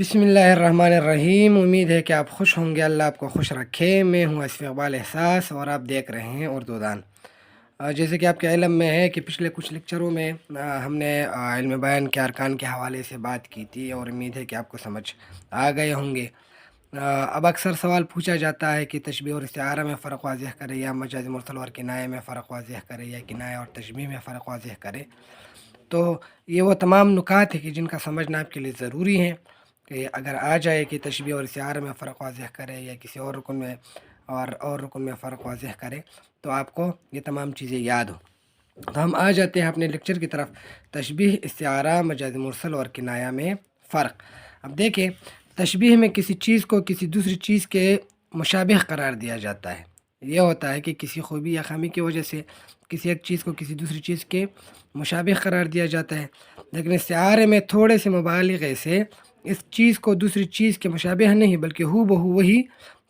बिस्मिल्लाहिर्रहमानिर्रहीम। उम्मीद है कि आप खुश होंगे, अल्लाह आपको खुश रखे। मैं हूँ आसिफ इकबाल एहसास और आप देख रहे हैं उर्दू दान। जैसे कि आपके इल्म में है कि पिछले कुछ लेक्चरों में हमने इल्म बयान के अरकान के हवाले से बात की थी और उम्मीद है कि आपको समझ आ गए होंगे। अब अक्सर सवाल पूछा जाता है कि तशबीह और इस्तिआरा में फ़र्क वाज़ेह करें, या मजाज़ मुरसल और किनाया में फ़र्क वाज़ेह करें, या किनाया और तशबीह में फ़र्क वाज़ेह करें। तो ये वो तमाम नुकात है कि जिनका समझना आपके लिए ज़रूरी है कि अगर आ जाए कि तशबीह और इस्तिआरा में फ़र्क वाज़ेह करे या किसी और रुकन में और रुकन में फ़र्क वाज़ेह करे तो आपको ये तमाम चीज़ें याद हो। तो हम आ जाते हैं अपने लेक्चर की तरफ। तशबीह, इस्तिआरा, मजाज मुरसल और किनाया में फ़र्क। अब देखें, तशबीह में किसी चीज़ को किसी दूसरी चीज़ के मुशाबिह करार दिया जाता है। ये होता है कि किसी खूबी या खामी की वजह से किसी एक चीज़ को किसी दूसरी चीज़ के मुशाबिह करार दिया जाता है। लेकिन इस्तिआरे में थोड़े से मुबालगे से इस चीज़ को दूसरी चीज़ के मुशाबिह नहीं बल्कि हू बहू वही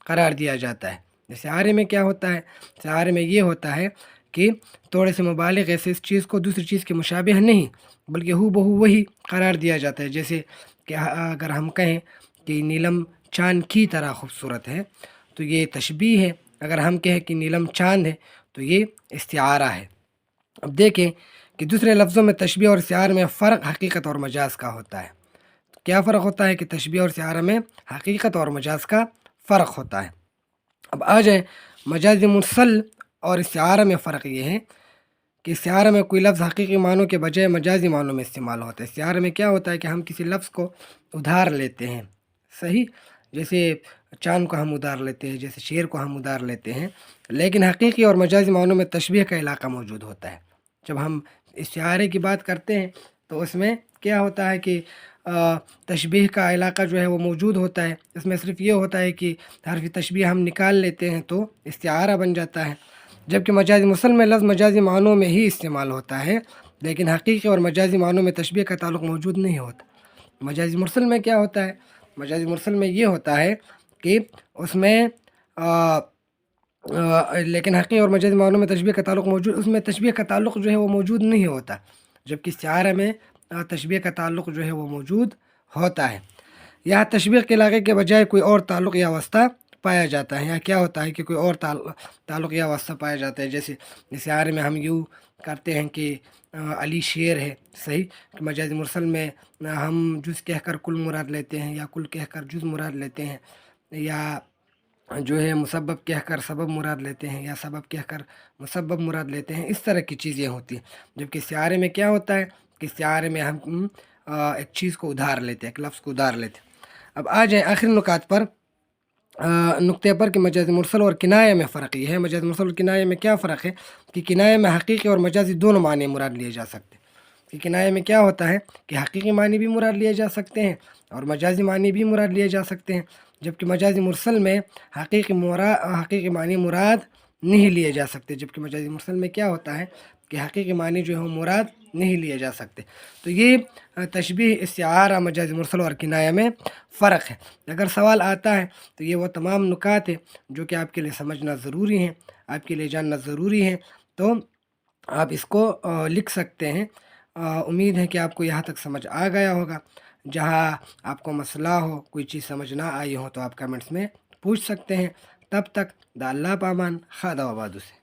करार दिया जाता है। इस्तिआरे में क्या होता है? इस्तिआरे में ये होता है कि थोड़े से मुबालगे से इस चीज़ को दूसरी चीज़ के मुशाबिह नहीं बल्कि हू बहू वही करार दिया जाता है। जैसे कि अगर हम कहें कि नीलम चाँद की तरह खूबसूरत है तो ये तशबीह है। अगर हम कहें कि नीलम चाँद है तो ये इस्तिआरा है। अब देखें कि दूसरे लफ्ज़ों में तशबीह और इस्तिआरा में फ़र्क हकीकत और मजाज का होता है। तो क्या फ़र्क होता है कि तशबीह और इस्तिआरा में हकीकत और मजाज का फ़र्क होता है। अब आ जाए मजाज मुरसल और इस्तिआरा में फ़र्क ये है कि इस्तिआरा में कोई लफ्ज़ हकीकी मानों के बजाय मजाजी मानों में इस्तेमाल होता है। इस्तिआरा में क्या होता है कि हम किसी लफ्ज़ को उधार लेते हैं, सही, जैसे चाँद को हम उधार लेते हैं, जैसे शेर को हम उधार लेते हैं। लेकिन हकीकी और मजाजी मानों में तशबीह का इलाका मौजूद होता है। जब हम इस्तिआरे की बात करते हैं तो उसमें क्या होता है कि तशबीह का इलाका जो है वो मौजूद होता है। इसमें सिर्फ़ ये होता है कि हर्फ़ तशबीह हम निकाल लेते हैं तो इस्तिआरा बन जाता है। जबकि मजाज मुरसल में लफ्ज़ मजाजी मानों में ही इस्तेमाल होता है, लेकिन हकीकी और मजाजी मानों में तशबीह का ताल्लुक़ मौजूद नहीं होता। मजाजी मुरसल में क्या होता है? मजाजी मुरसल में ये होता है कि उसमें लेकिन हकीकी और मजाजी मानों में तशबीह का ताल्लुक़ मौजूद, उसमें तशबीह का ताल्लुक़ जो है वो मौजूद नहीं होता। जबकि इस्तिआरा में तशबीह का ताल्लुक़ जो है वो मौजूद होता है। यहाँ तशबीह के इलाके के बजाय कोई और ताल्लुक़ या वास्ता पाया जाता है। यहाँ क्या होता है कि कोई और ताल्लुक़ या वास्ता पाया जाता है। जैसे इस्तिआरे में हम यूँ करते हैं कि अली शेर है, सही। मजाज मुरसल में हम जुज़ कहकर कुल मुराद लेते हैं, या कुल कहकर जुज़ मुराद लेते हैं, या जो है मुसब्बब कहकर सबब मुराद लेते हैं, या सबब कहकर मुसब्बब मुराद लेते हैं। इस तरह की चीज़ें होती हैं। जबकि इस्तिआरे में क्या होता है कि इस्तिआरे में हम एक चीज़ को उधार लेते हैं, एक लफ्ज़ को उधार लेते हैं। अब आ जाए आखिरी नुकात पर, नुक्ते पर कि मजाज मुरसल और किनाया में फ़र्क ये है। मजाज मुरसल और किनाया में क्या फ़र्क है कि किनाया में हकीकी और मजाजी दोनों मानी मुराद लिए जा सकते हैं। कि किनाया में क्या होता है कि हकीकी मानी भी मुराद लिए जा सकते हैं और मजाजी मानी भी मुराद लिए जा सकते हैं। जबकि मजाजी मुरसल में हकीकी मानी मुराद नहीं लिए जा सकते। जबकि मजाजी मुरसल में क्या होता है कि हकीकी मानी जो है वो मुराद नहीं लिए जा सकते। तो ये तशबीह, इस्तिआरा, मजाज मुरसल और किनाया में फ़र्क है। अगर सवाल आता है तो ये वो तमाम नुकात है जो कि आपके लिए समझना ज़रूरी हैं, आपके लिए जानना ज़रूरी है। तो आप इसको लिख सकते हैं। उम्मीद है कि आपको यहाँ तक समझ आ गया होगा। जहाँ आपको मसला हो, कोई चीज़ समझ ना आई हो तो आप कमेंट्स में पूछ सकते हैं। तब तक द अल्लाह पामान, खादा वबादु से।